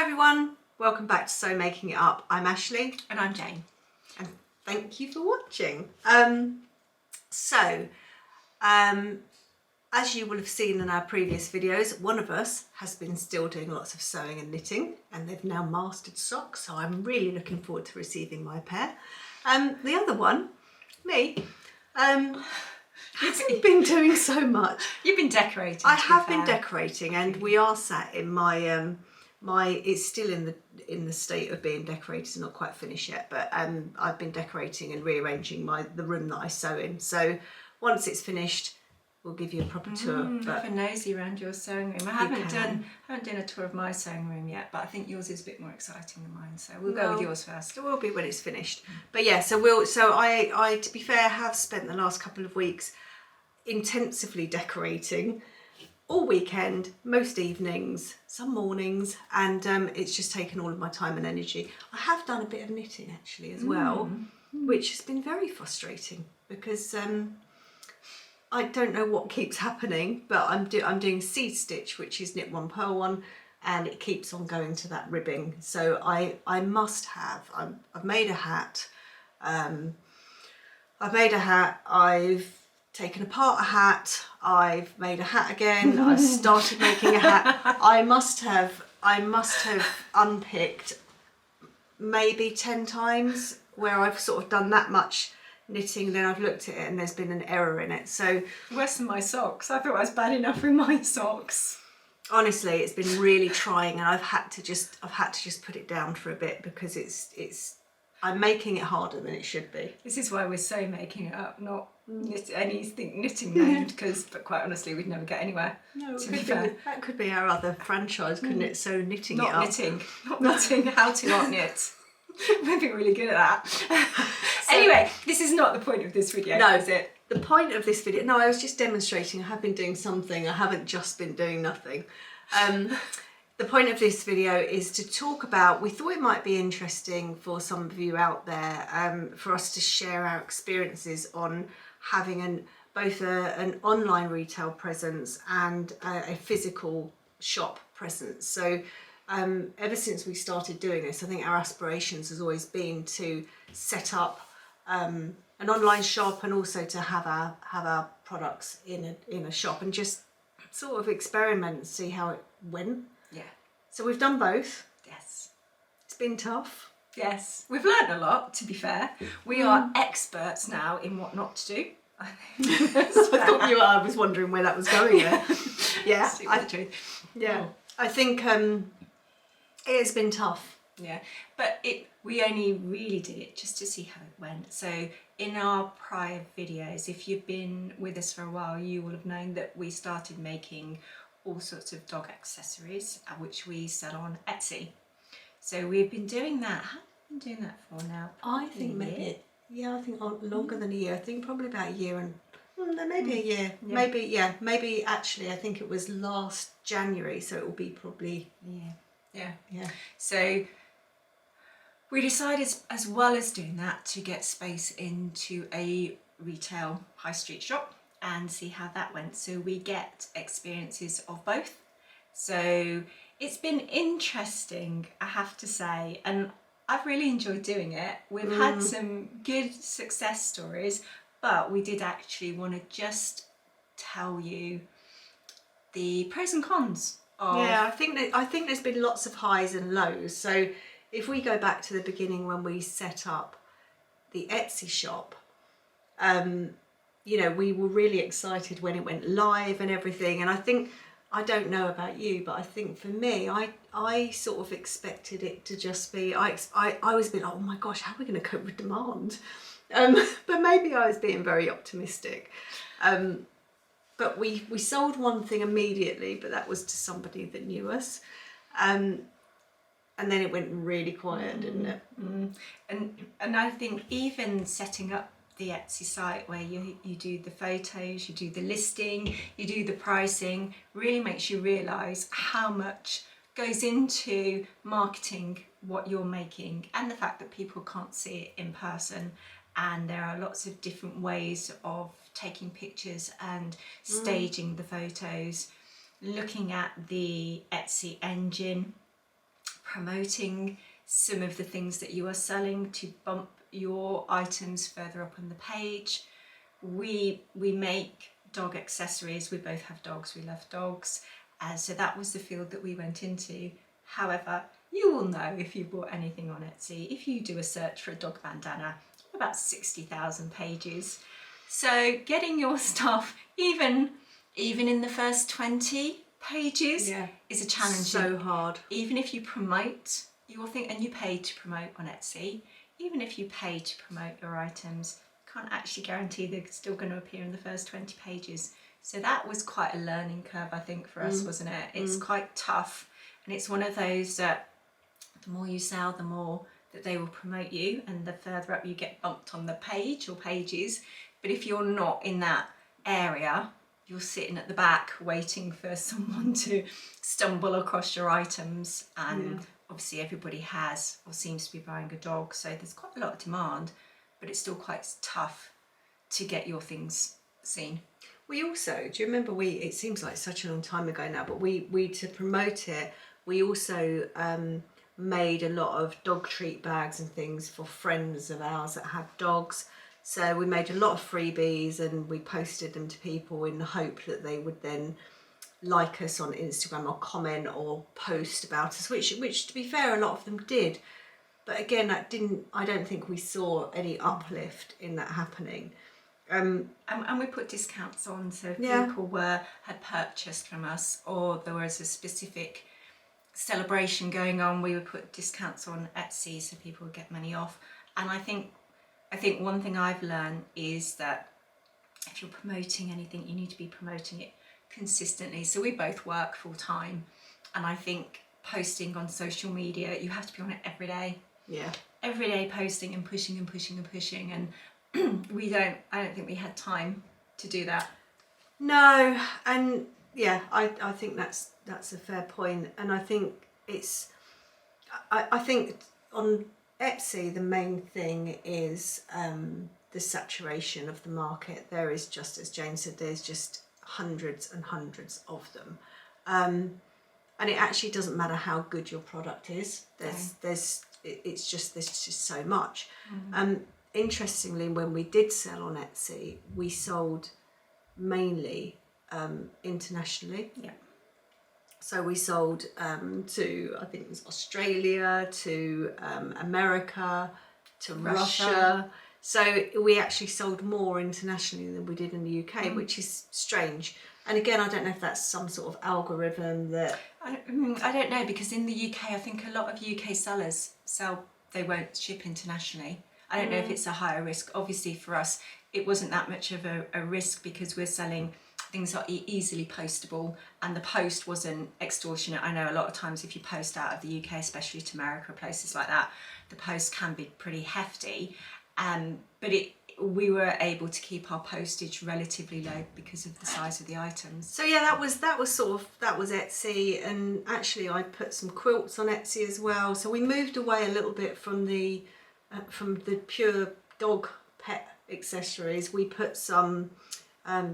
Hi everyone, welcome back to Sew Making It Up. I'm Ashley. And I'm Jane. And thank you for watching. As you will have seen in our previous videos, one of us has been still doing lots of sewing and knitting, and they've now mastered socks, so I'm really looking forward to receiving my pair. The other one, me, hasn't been doing so much. You've been decorating. I have been decorating, and we are sat in my it's still in the state of being decorated. It's not quite finished yet, but I've been decorating and rearranging the room that I sew in. So once it's finished, we'll give you a proper tour. Have a nosy around your sewing room. I haven't done a tour of my sewing room yet, but I think yours is a bit more exciting than mine. So we'll go with yours first. It will be when it's finished. But yeah, so I to be fair, have spent the last couple of weeks intensively decorating all weekend, most evenings, some mornings, and it's just taken all of my time and energy. I have done a bit of knitting actually as well, which has been very frustrating because I don't know what keeps happening, but I'm doing seed stitch, which is knit one, purl one, and it keeps on going to that ribbing. So I must have. I've made a hat. I've taken apart a hat, I've made a hat again, I've started making a hat. I must have unpicked maybe 10 times where I've sort of done that much knitting, then I've looked at it and there's been an error in it. So worse than my socks. I thought I was bad enough with my socks. Honestly, it's been really trying, and I've had to just put it down for a bit because I'm making it harder than it should be. This is why we're so making it up, not knitting mode, but quite honestly, we'd never get anywhere. No, that could be our other franchise, couldn't it? So knitting it up. Not knitting, how to not knit. We'd be really good at that. Anyway, this is not the point of this video, is it? The point of this video, no, I was just demonstrating. I have been doing something. I haven't just been doing nothing. The point of this video is to talk about, we thought it might be interesting for some of you out there, for us to share our experiences on having both an online retail presence and a physical shop presence. So ever since we started doing this, I think our aspirations has always been to set up an online shop and also to have our products in a shop and just sort of experiment and see how it went. Yeah. So we've done both. Yes. It's been tough. Yes. We've learned a lot, to be fair. We are experts now in what not to do. I thought you were. I was wondering where that was going there. Yeah. I think it has been tough. Yeah. But we only really did it just to see how it went. So in our prior videos, if you've been with us for a while, you will have known that we started making all sorts of dog accessories, which we sell on Etsy. So we've been doing that. How long have we been doing that for now? I think maybe, I think longer than a year. I think probably about a year and maybe a year. Yeah. Maybe actually I think it was last January, so it will be probably Yeah. So we decided, as well as doing that, to get space into a retail high street shop and see how that went. So we get experiences of both. So it's been interesting, I have to say, and I've really enjoyed doing it. We've had some good success stories, but we did actually want to just tell you the pros and cons of... Yeah, I think there's been lots of highs and lows. So if we go back to the beginning when we set up the Etsy shop, we were really excited when it went live and everything. And I don't know about you, but I think for me, I sort of expected it to just be, I was a bit like, oh my gosh, how are we going to cope with demand? But maybe I was being very optimistic. But we sold one thing immediately, but that was to somebody that knew us. And then it went really quiet, didn't it? And I think even setting up the Etsy site where you do the photos, you do the listing, you do the pricing, really makes you realise how much goes into marketing what you're making, and the fact that people can't see it in person, and there are lots of different ways of taking pictures and staging the photos, looking at the Etsy engine, promoting some of the things that you are selling to bump your items further up on the page. We make dog accessories. We both have dogs. We love dogs. So that was the field that we went into. However, you will know if you bought anything on Etsy, if you do a search for a dog bandana, about 60,000 pages. So getting your stuff, even in the first 20 pages, is a challenge. So hard. Even if you promote your thing, and you pay to promote on Etsy, even if you pay to promote your items, you can't actually guarantee they're still going to appear in the first 20 pages. So that was quite a learning curve, I think, for us, wasn't it? It's quite tough, and it's one of those that the more you sell, the more that they will promote you, and the further up you get bumped on the page or pages. But if you're not in that area, you're sitting at the back waiting for someone to stumble across your items, and obviously everybody has or seems to be buying a dog, so there's quite a lot of demand, but it's still quite tough to get your things seen. We also, do you remember it seems like such a long time ago now, but we to promote it, we also made a lot of dog treat bags and things for friends of ours that have dogs. So we made a lot of freebies and we posted them to people in the hope that they would then like us on Instagram or comment or post about us, which to be fair, a lot of them did. But again, I don't think we saw any uplift in that happening. And we put discounts on, so if people had purchased from us, or there was a specific celebration going on, we would put discounts on Etsy so people would get money off. And I think one thing I've learned is that if you're promoting anything, you need to be promoting it consistently. So we both work full time, and I think posting on social media, you have to be on it every day. Yeah. Every day posting and pushing and pushing and pushing, and I don't think we had time to do that. No, and I think that's a fair point, and I think I think on Etsy the main thing is the saturation of the market. There is, just as Jane said, there's just hundreds and hundreds of them, and it actually doesn't matter how good your product is. There's just so much. Interestingly, when we did sell on Etsy, we sold mainly internationally. Yeah. So we sold to, I think it was Australia, to America, to Russia. So we actually sold more internationally than we did in the UK, which is strange. And again, I don't know if that's some sort of algorithm that... I don't know, because in the UK, I think a lot of UK sellers they won't ship internationally. I don't know if it's a higher risk. Obviously for us, it wasn't that much of a risk, because we're selling things that are easily postable, and the post wasn't extortionate. I know a lot of times if you post out of the UK, especially to America, places like that, the post can be pretty hefty. But we were able to keep our postage relatively low because of the size of the items. So yeah, that was Etsy, and actually I put some quilts on Etsy as well. So we moved away a little bit from the pure dog pet accessories. We put some,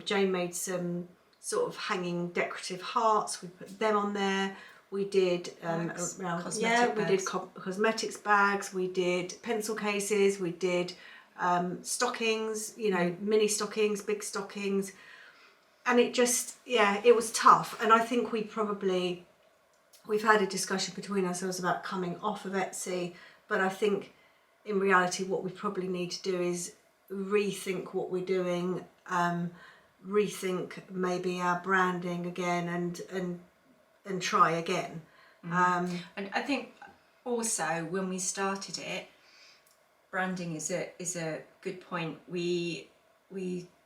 Jane made some sort of hanging decorative hearts. We put them on there. We did cosmetics bags. We did pencil cases. We did stockings. Mini stockings, big stockings, and it just it was tough. And I think we've had a discussion between ourselves about coming off of Etsy, but I think in reality what we probably need to do is rethink what we're doing, rethink maybe our branding again, and try again. And I think also when we started it, branding is a good point. We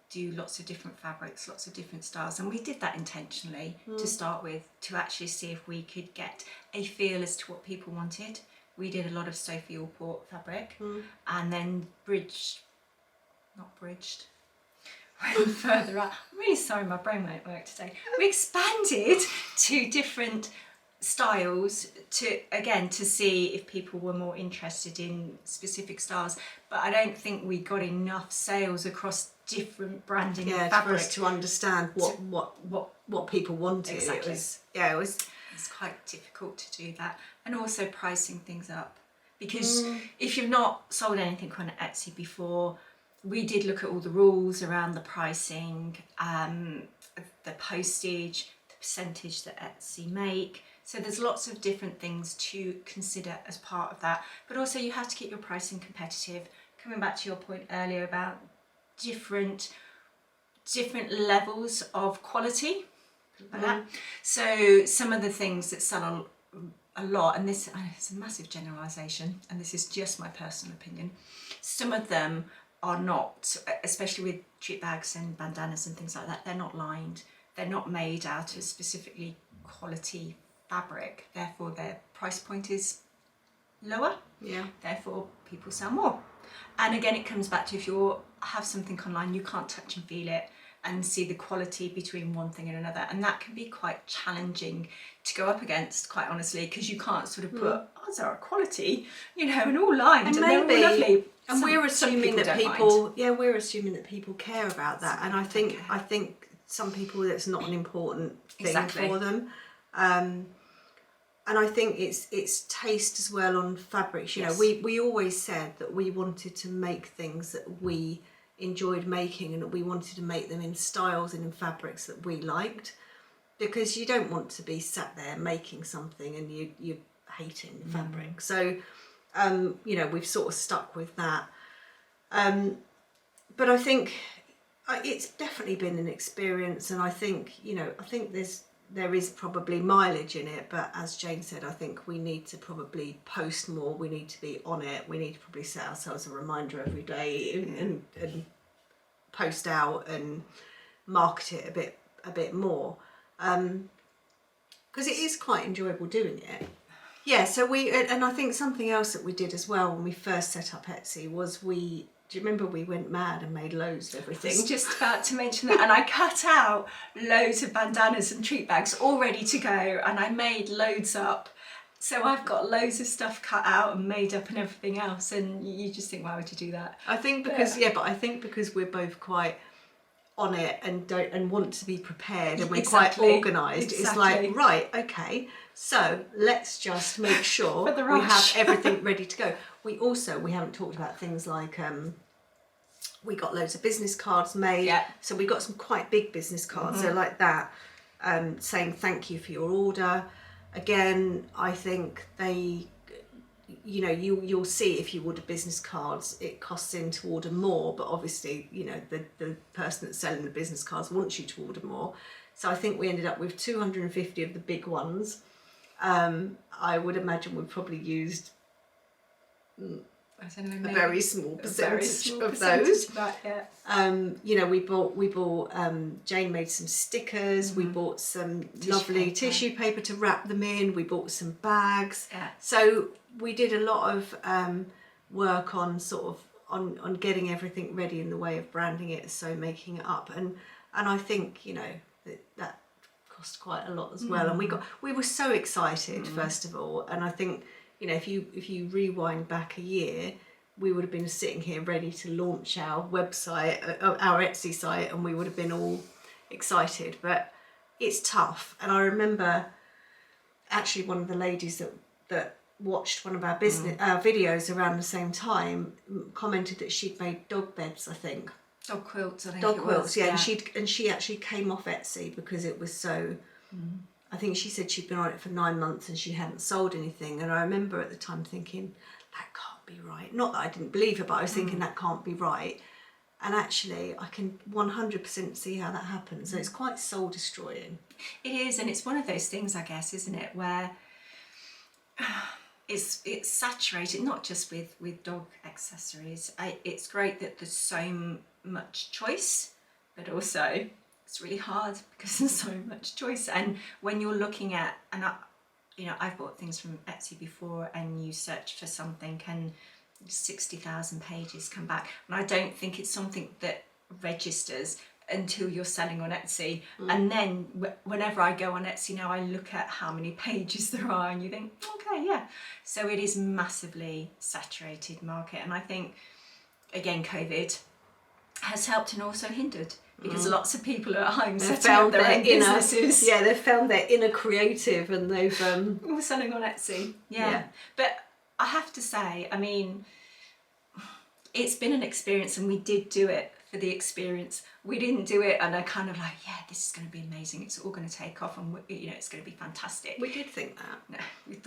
do lots of different fabrics, lots of different styles, and we did that intentionally to start with, to actually see if we could get a feel as to what people wanted. We did a lot of Sophie Allport fabric, and then went further up. I'm really sorry, my brain won't work today. We expanded to different styles to see if people were more interested in specific styles, but I don't think we got enough sales across different branding fabric for us to understand what people wanted. Exactly. It was it's quite difficult to do that. and also pricing things up. Because if you've not sold anything on Etsy before, we did look at all the rules around the pricing, the postage, the percentage that Etsy make. So there's lots of different things to consider as part of that. But also you have to keep your pricing competitive. Coming back to your point earlier about different levels of quality. Like that. So some of the things that sell a lot, and this is a massive generalisation, and this is just my personal opinion, some of them are not, especially with treat bags and bandanas and things like that, they're not lined, they're not made out of specifically quality fabric, therefore their price point is lower, therefore people sell more. And again, it comes back to, if you have something online, you can't touch and feel it and see the quality between one thing and another, and that can be quite challenging to go up against, quite honestly, because you can't sort of put odds are quality, and all lined and they're all lovely. And we're assuming that people, we're assuming that people care about that, and I think some people, that's not an important thing for them. And I think it's taste as well on fabrics. We always said that we wanted to make things that we enjoyed making, and that we wanted to make them in styles and in fabrics that we liked, because you don't want to be sat there making something and you're hating the fabric. So we've sort of stuck with that, but I think it's definitely been an experience, and I think there is probably mileage in it, but as Jane said, I think we need to probably post more, we need to be on it, we need to probably set ourselves a reminder every day and post out and market it a bit more, because it is quite enjoyable doing it. So and I think something else that we did as well when we first set up Etsy was do you remember we went mad and made loads of everything? I was just about to mention that, and I cut out loads of bandanas and treat bags all ready to go, and I made loads up. So I've got loads of stuff cut out and made up and everything else, and you just think, why would you do that? I think because I think because we're both quite on it and want to be prepared, and we're quite organised. It's like, right, okay, so let's just make sure we have everything ready to go. We haven't talked about things like we got loads of business cards made, so we got some quite big business cards, so like that, saying thank you for your order. Again, I think they, you'll see if you order business cards, it costs in to order more, but obviously, the person that's selling the business cards wants you to order more. So I think we ended up with 250 of the big ones. I would imagine we probably used a very small percentage of those. We bought Jane made some stickers, we bought some lovely tissue paper to wrap them in, we bought some bags. So we did a lot of work on on getting everything ready in the way of branding it, so making it up, and I think that cost quite a lot as well, and we were so excited first of all, and I think if you rewind back a year, we would have been sitting here ready to launch our website, our Etsy site, and we would have been all excited, but it's tough. And I remember actually one of the ladies that watched one of our business videos around the same time commented that she'd made dog beds, I think. Dog quilts, I think. Dog quilts, yeah. And she actually came off Etsy because it was so. I think she said she'd been on it for 9 months and she hadn't sold anything. And I remember at the time thinking, that can't be right. Not that I didn't believe her, but I was thinking that can't be right. And actually, I can 100% see how that happens. So it's quite soul destroying. It is, and it's one of those things, I guess, isn't it, where it's saturated, not just with dog accessories. It's great that there's so much choice, but also it's really hard because there's so much choice. And when you're looking at, and I've bought things from Etsy before, and you search for something and 60,000 pages come back, and I don't think it's something that registers until you're selling on Etsy. And then whenever I go on Etsy now, I look at how many pages there are, and you think, okay, yeah. So it is massively saturated market, and I think again COVID has helped and also hindered, because lots of people are at home They've setting up their own inner, businesses. yeah, they've found their inner creative, and they've All selling on Etsy. Yeah. But I have to say, I mean, it's been an experience, and we did do it for the experience. We didn't do it and I kind of like, yeah, this is going to be amazing. It's all going to take off, and it's going to be fantastic. We did think that. No,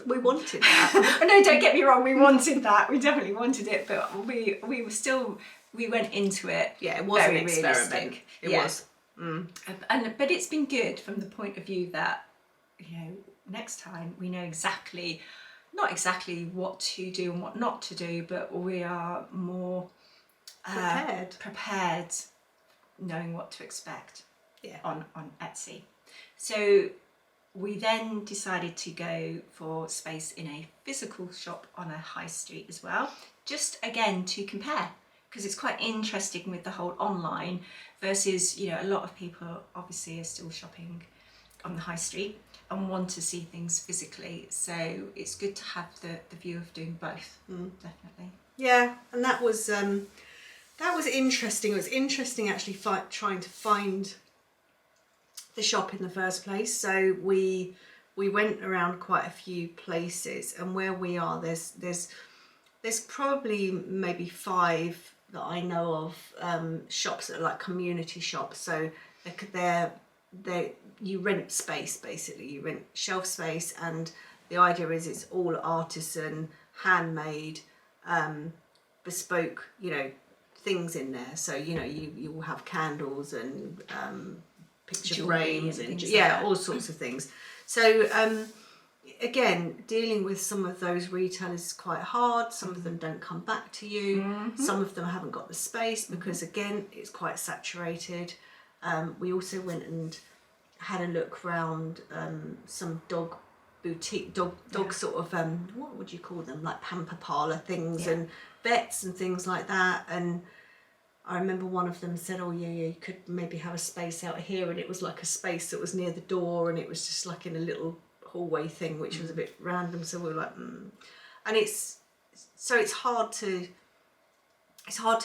We wanted that. no, don't get me wrong. We wanted that. We definitely wanted it, but we were still. We went into it. Yeah, it was an very experiment. realistic. It Yeah. was. But it's been good from the point of view that, next time we know not exactly what to do and what not to do, but we are more prepared, knowing what to expect on Etsy. So we then decided to go for space in a physical shop on a high street as well, just again to compare, because it's quite interesting with the whole online versus, a lot of people obviously are still shopping on the high street and want to see things physically. So it's good to have the view of doing both, definitely. Yeah, and that was interesting. It was interesting actually trying to find the shop in the first place. So we went around quite a few places, and where we are, there's probably maybe 5 that I know of, shops that are like community shops. So you rent space, basically. You rent shelf space, and the idea is it's all artisan, handmade, bespoke, things in there. So you will have candles and picture Jewelry frames and and things like that. all sorts of things. So again, dealing with some of those retailers is quite hard. Some of them don't come back to you. Some of them haven't got the space because again, it's quite saturated. We also went and had a look around some dog boutique, dog sort of, what would you call them, like pamper parlour things and vets and things like that. And I remember one of them said, oh yeah, you could maybe have a space out here, and it was like a space that was near the door, and it was just like in a little hallway thing, which was a bit random. So we were like, and it's hard to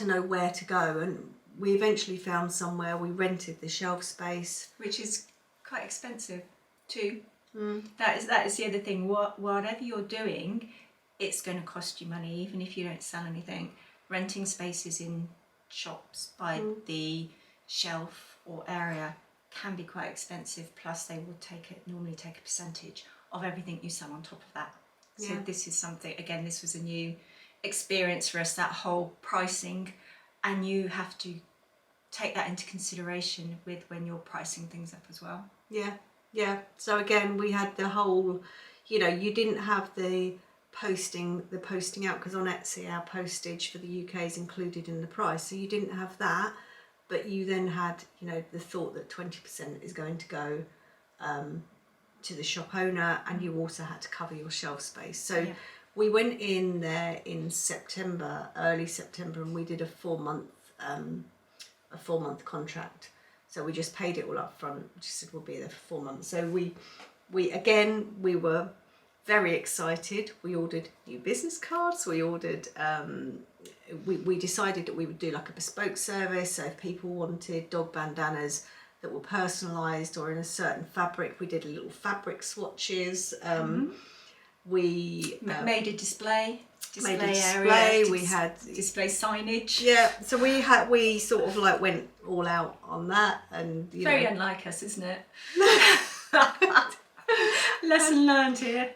know where to go, and we eventually found somewhere. We rented the shelf space, Which is quite expensive too. That is the other thing. Whatever you're doing, it's going to cost you money, even if you don't sell anything. Renting spaces in shops by the shelf or area can be quite expensive. Plus, they will normally take a percentage of everything you sell on top of that. So this is something. Again, this was a new experience for us. That whole pricing, and you have to take that into consideration with when you're pricing things up as well. Yeah. So again, we had the whole, you didn't have the posting out, because on Etsy our postage for the UK is included in the price, so you didn't have that, but you then had the thought that 20% is going to go to the shop owner, and you also had to cover your shelf space. So we went in there in early September, and we did a 4-month contract. So we just paid it all up front. Just said we'll be there for 4 months. So we were very excited. We ordered new business cards. We ordered, we decided that we would do like a bespoke service. So if people wanted dog bandanas that were personalised or in a certain fabric, we did a little fabric swatches. We made a display area. area. We had display signage. Yeah, so we sort of like went all out on that, and Very unlike us, isn't it? Lesson learned here.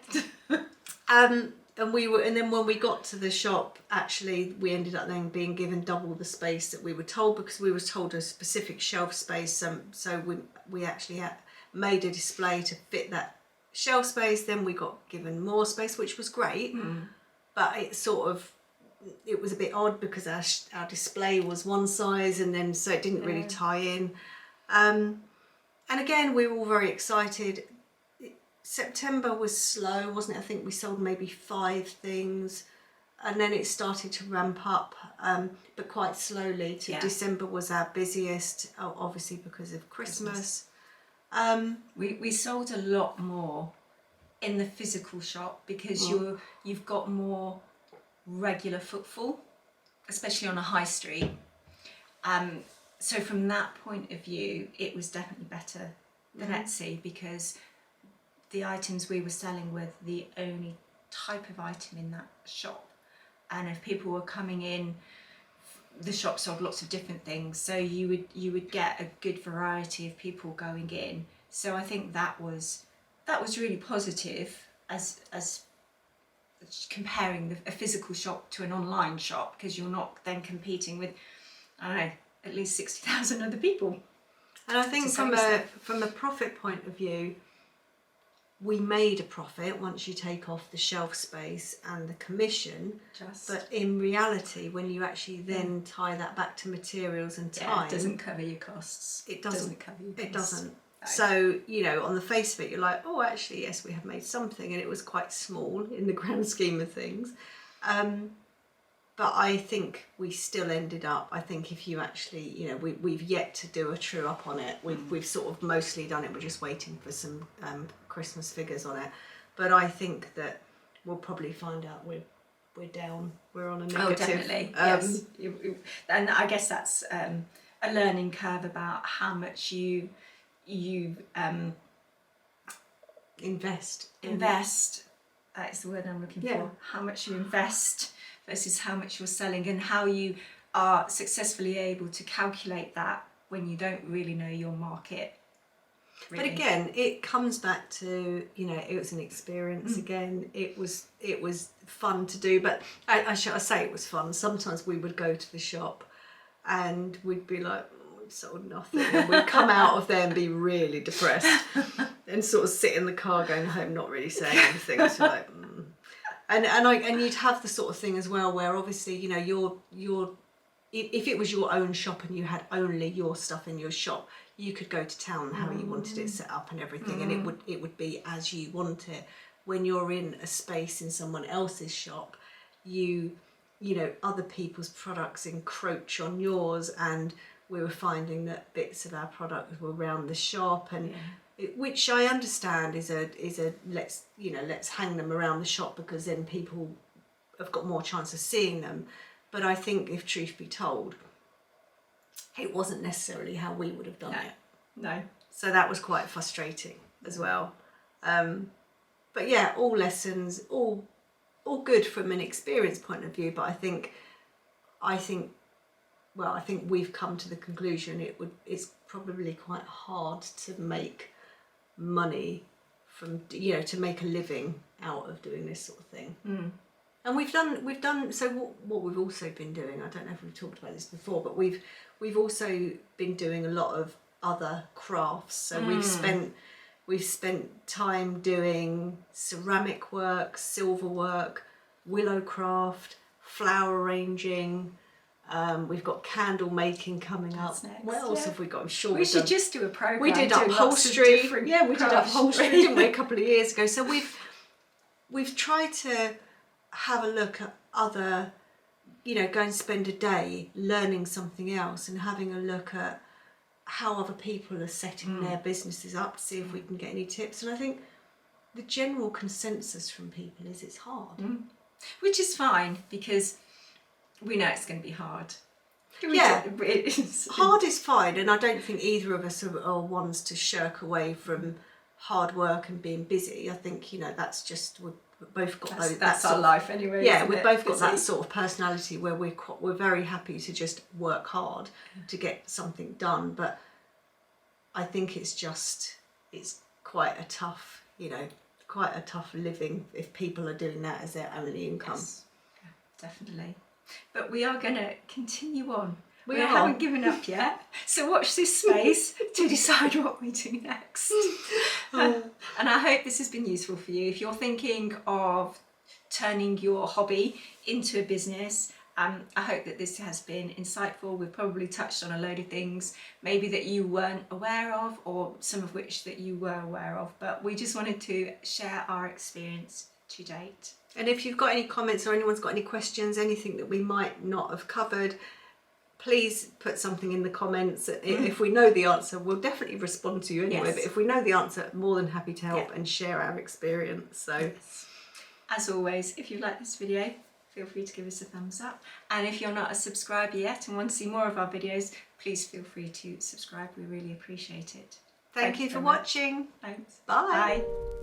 And then when we got to the shop, actually we ended up then being given double the space that we were told, because we were told a specific shelf space. So we actually made a display to fit that shelf space. Then we got given more space, which was great, but it was a bit odd because our display was one size, and then so it didn't really tie in. And again, we were all very excited. September was slow, wasn't it? I think we sold maybe 5 things, and then it started to ramp up, but quite slowly. December was our busiest, obviously because of Christmas. We sold a lot more in the physical shop because you've got more regular footfall, especially on a high street. so from that point of view, it was definitely better than Etsy, because the items we were selling were the only type of item in that shop. And if people were coming in, the shop sold lots of different things, so you would get a good variety of people going in. So I think that was really positive as comparing a physical shop to an online shop, because you're not then competing with, I don't know, at least 60,000 other people. And I think from a profit point of view, we made a profit once you take off the shelf space and the commission. But in reality, when you actually then tie that back to materials and time, it doesn't cover your costs. It doesn't cover your costs. It doesn't. No. So, you know, on the face of it, you're like, oh, actually, yes, we have made something, and it was quite small in the grand scheme of things. But I think we still ended up, I think if you actually, you know, we've yet to do a true up on it. We've sort of mostly done it. We're just waiting for some Christmas figures on it. But I think that we'll probably find out we're down. We're on a negative. Oh, definitely. Yes. And I guess that's a learning curve about how much you invest. That is the word I'm looking for. How much you invest versus how much you're selling, and how you are successfully able to calculate that when you don't really know your market. Really. But again, it comes back to, you know, it was an experience. Again, it was fun to do, but I say it was fun. Sometimes we would go to the shop and we'd be like, we've sold nothing, and we'd come out of there and be really depressed and sort of sit in the car going home not really saying anything. So like, and you'd have the sort of thing as well where obviously, you know, you're if it was your own shop and you had only your stuff in your shop, you could go to town how you wanted it set up and everything, and it would be as you want it. When you're in a space in someone else's shop, you know, other people's products encroach on yours, and we were finding that bits of our product were around the shop, and which I understand is a let's hang them around the shop because then people have got more chance of seeing them. But I think, if truth be told, it wasn't necessarily how we would have done it. No. So that was quite frustrating as well. But yeah, all lessons, all good from an experience point of view. But I think we've come to the conclusion it's probably quite hard to make money from, you know, to make a living out of doing this sort of thing. And we've done so. What we've also been doing, I don't know if we've talked about this before, but we've also been doing a lot of other crafts. So we've spent time doing ceramic work, silver work, willow craft, flower arranging. We've got candle making coming up. Next. What else have we got? I'm sure we should just do a program. We did doing upholstery. We did upholstery, didn't we, a couple of years ago? So we've tried to have a look at other, you know, go and spend a day learning something else and having a look at how other people are setting their businesses up to see if we can get any tips. And I think the general consensus from people is it's hard. Which is fine, because we know it's going to be hard. Hard is fine, and I don't think either of us are ones to shirk away from hard work and being busy. I think, you know, that's just, we've both got that's our life anyway. Yeah, we've both got that sort of personality where we're very happy to just work hard to get something done. But I think it's quite a tough, you know, quite a tough living if people are doing that as their only income. Yes, yeah, definitely. But we are going to continue on. We are. haven't given up yet. So watch this space to decide what we do next. And I hope this has been useful for you. If you're thinking of turning your hobby into a business, I hope that this has been insightful. We've probably touched on a load of things, maybe that you weren't aware of, or some of which that you were aware of. But we just wanted to share our experience to date. And if you've got any comments or anyone's got any questions, anything that we might not have covered, please put something in the comments. If we know the answer, we'll definitely respond to you anyway. Yes. But if we know the answer, more than happy to help and share our experience. So, as always, if you like this video, feel free to give us a thumbs up. And if you're not a subscriber yet and want to see more of our videos, please feel free to subscribe. We really appreciate it. Thank you so for much. watching. Thanks. Bye. Bye.